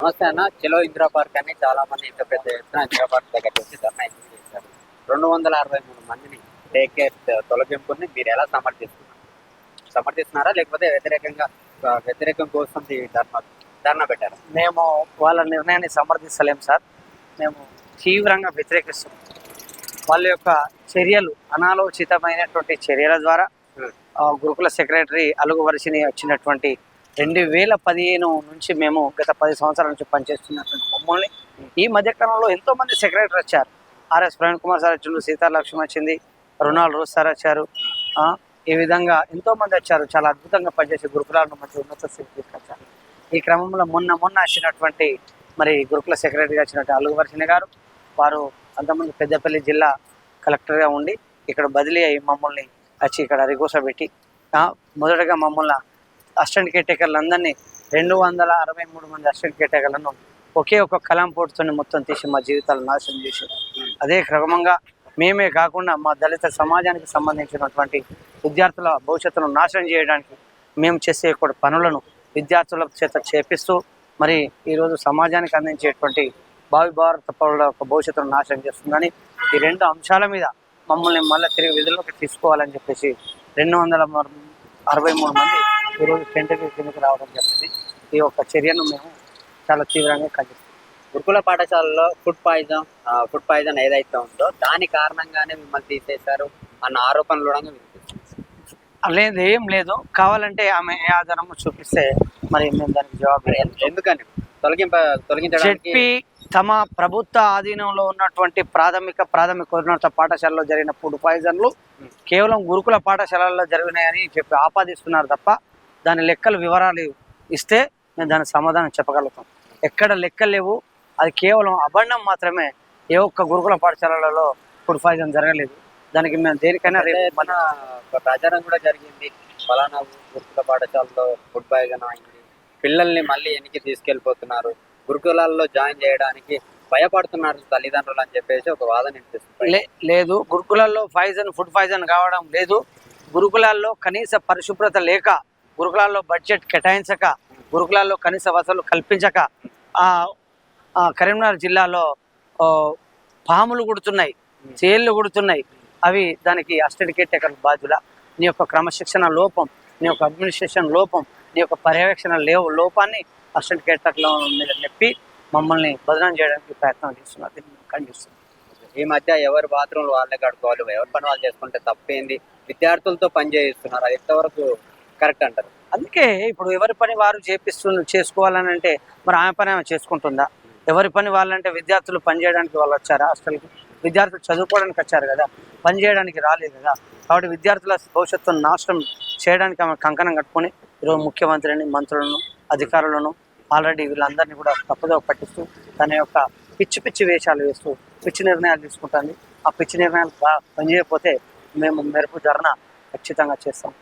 నమస్తే అన్న. చలో ఇందిరా పార్క్ అని చాలా మంది ఇంత పెద్ద ఎత్తున ఇందిరా పార్క్ దగ్గర వచ్చి ధర్నా ఎందుకు చేశారు? 263 మందిని టేక్ కేర్ తొలగింపుని మీరు ఎలా సమర్థిస్తున్నారా లేకపోతే వ్యతిరేకం కోసం ఈ ధర్నా పెట్టారు? మేము వాళ్ళ నిర్ణయాన్ని సమర్థిస్తలేం సార్. మేము తీవ్రంగా వ్యతిరేకిస్తున్నాం. వాళ్ళ యొక్క చర్యలు అనాలోచితమైనటువంటి చర్యల ద్వారా గురుకుల సెక్రటరీ అలుగు వరిసిని వచ్చినటువంటి 2015 నుంచి మేము గత 10 సంవత్సరాల నుంచి పనిచేస్తున్నటువంటి మమ్మల్ని ఈ మధ్యకాలంలో ఎంతోమంది సెక్రటరీ వచ్చారు. ఆర్ఎస్ ప్రవీణ్ కుమార్ సార్ వచ్చారు, సీతాలక్ష్మి వచ్చింది, రుణాల్ రోజ్ సార్ వచ్చారు. ఈ విధంగా ఎంతోమంది వచ్చారు. చాలా అద్భుతంగా పనిచేసి గురుకులాలను మంచి ఉన్నత స్థితికి తీసుకొచ్చారు. ఈ క్రమంలో మొన్న వచ్చినటువంటి మరి గురుకుల సెక్రటరీగా వచ్చినటువంటి అలుగు వరిసిని గారు, వారు అంతకుముందు పెద్దపల్లి జిల్లా కలెక్టర్గా ఉండి ఇక్కడ బదిలీ అయ్యి మమ్మల్ని వచ్చి ఇక్కడ రిగోసబెట్టి మొదటగా మమ్మల్ని అసిస్టెంట్ కేర్టేకర్లందరినీ 263 మంది అసిస్టెంట్ కేర్టేకర్లను ఒకే ఒక కలాంపోటుతో మొత్తం తీసి మా జీవితాలు నాశనం చేశారు. అదే క్రమంగా మేమే కాకుండా మా దళిత సమాజానికి సంబంధించినటువంటి విద్యార్థుల భవిష్యత్తును నాశనం చేయడానికి మేము చేసే పనులను విద్యార్థుల చేత చేపిస్తూ మరి ఈరోజు సమాజానికి అందించేటువంటి భావి భారత పౌరుల యొక్క భవిష్యత్తును నాశనం చేస్తుందని ఈ 2 అంశాల మీద మమ్మల్ని మళ్ళీ తిరిగి విధుల్లోకి తీసుకోవాలని చెప్పేసి 263 మంది ఈరోజు కిందకి రావడం జరిగింది. ఈ యొక్క చర్యను మేము చాలా తీవ్రంగా ఖండిస్తాం. గురుకుల పాఠశాలలో ఫుడ్ పాయిజన్ ఏదైతే ఉందో దాని కారణంగానే మిమ్మల్ని తీసేశారు అన్న ఆరోపణలు కూడా వినిపిస్తుంది. లేదు, ఏం లేదు. కావాలంటే ఆమె ఏ ఆధారము చూపిస్తే మరి మేము దానికి జవాబు ఎందుకని తొలగించడానికి చెప్పి తమ ప్రభుత్వ ఆధీనంలో ఉన్నటువంటి ప్రాథమికోన్నత పాఠశాలలో జరిగిన ఫుడ్ పాయిజన్లు కేవలం గురుకుల పాఠశాలల్లో జరిగినాయని చెప్పి ఆపాదిస్తున్నారు తప్ప దాని లెక్కలు వివరాలు ఇస్తే మేము దానికి సమాధానం చెప్పగలుగుతాం. ఎక్కడ లెక్కలు లేవు. అది కేవలం అబండం మాత్రమే. ఏ ఒక్క గురుకుల పాఠశాలలో ఫుడ్ పాయిజన్ జరగలేదు. దానికి మేము దేనికైనా మన ప్రచారం కూడా జరిగింది. ఫలానా గురుకుల పాఠశాలలో ఫుడ్ పాయిజన్ అయింది, పిల్లల్ని మళ్ళీ వెనక్కి తీసుకెళ్ళిపోతున్నారు, గురుకులాల్లో జాయిన్ చేయడానికి భయపడుతున్నారు తల్లిదండ్రులు అని చెప్పేసి ఒక వాదన వినిపిస్తుంది. లేదు, గురుకులాల్లో ఫుడ్ పాయిజన్ కావడం లేదు. గురుకులాల్లో కనీస పరిశుభ్రత లేక, గురుకులాల్లో బడ్జెట్ కేటాయించక, గురుకులాల్లో కనీస వసతులు కల్పించక కరీంనగర్ జిల్లాలో పాములు కుడుతున్నాయి, చేళ్ళు కుడుతున్నాయి. అవి దానికి అసిస్టెంట్ కేర్టేకర్ బాధ్యుల. నీ యొక్క క్రమశిక్షణ లోపం, నీ యొక్క అడ్మినిస్ట్రేషన్ లోపం, నీ యొక్క పర్యవేక్షణ లోపాన్ని అసిస్టెంట్ కేర్టేకర్ల మీద నెప్పి మమ్మల్ని బదనాం చేయడానికి ప్రయత్నం చేస్తున్నారు. దీన్ని ఖండిస్తున్నాం. ఈ మధ్య ఎవరి బాత్రూమ్లు వాళ్ళే కడుకోవాలి, ఎవరి పని వాళ్ళు చేసుకుంటే తప్పేంది, విద్యార్థులతో పని చేయిస్తున్నారు. అది ఎంతవరకు కరెక్ట్ అంటారు? అందుకే ఇప్పుడు ఎవరి పని వారు చేసుకోవాలని అంటే మరి ఆమె పని ఆమె చేసుకుంటుందా? ఎవరి పని వాళ్ళంటే విద్యార్థులు పని చేయడానికి వాళ్ళు వచ్చారా హాస్టల్కి? విద్యార్థులు చదువుకోవడానికి వచ్చారు కదా, పని చేయడానికి రాలేదు కదా. కాబట్టి విద్యార్థుల భవిష్యత్తును నాశనం చేయడానికి ఆమె కంకణం కట్టుకొని ఈరోజు ముఖ్యమంత్రిని, మంత్రులను, అధికారులను ఆల్రెడీ వీళ్ళందరినీ కూడా తప్పుదో పట్టిస్తూ తన యొక్క పిచ్చి వేషాలు వేస్తూ పిచ్చి నిర్ణయాలు తీసుకుంటుంది. ఆ పిచ్చి నిర్ణయాలు పనిచేయకపోతే మేము మెరుపు ధర్నా ఖచ్చితంగా చేస్తాం.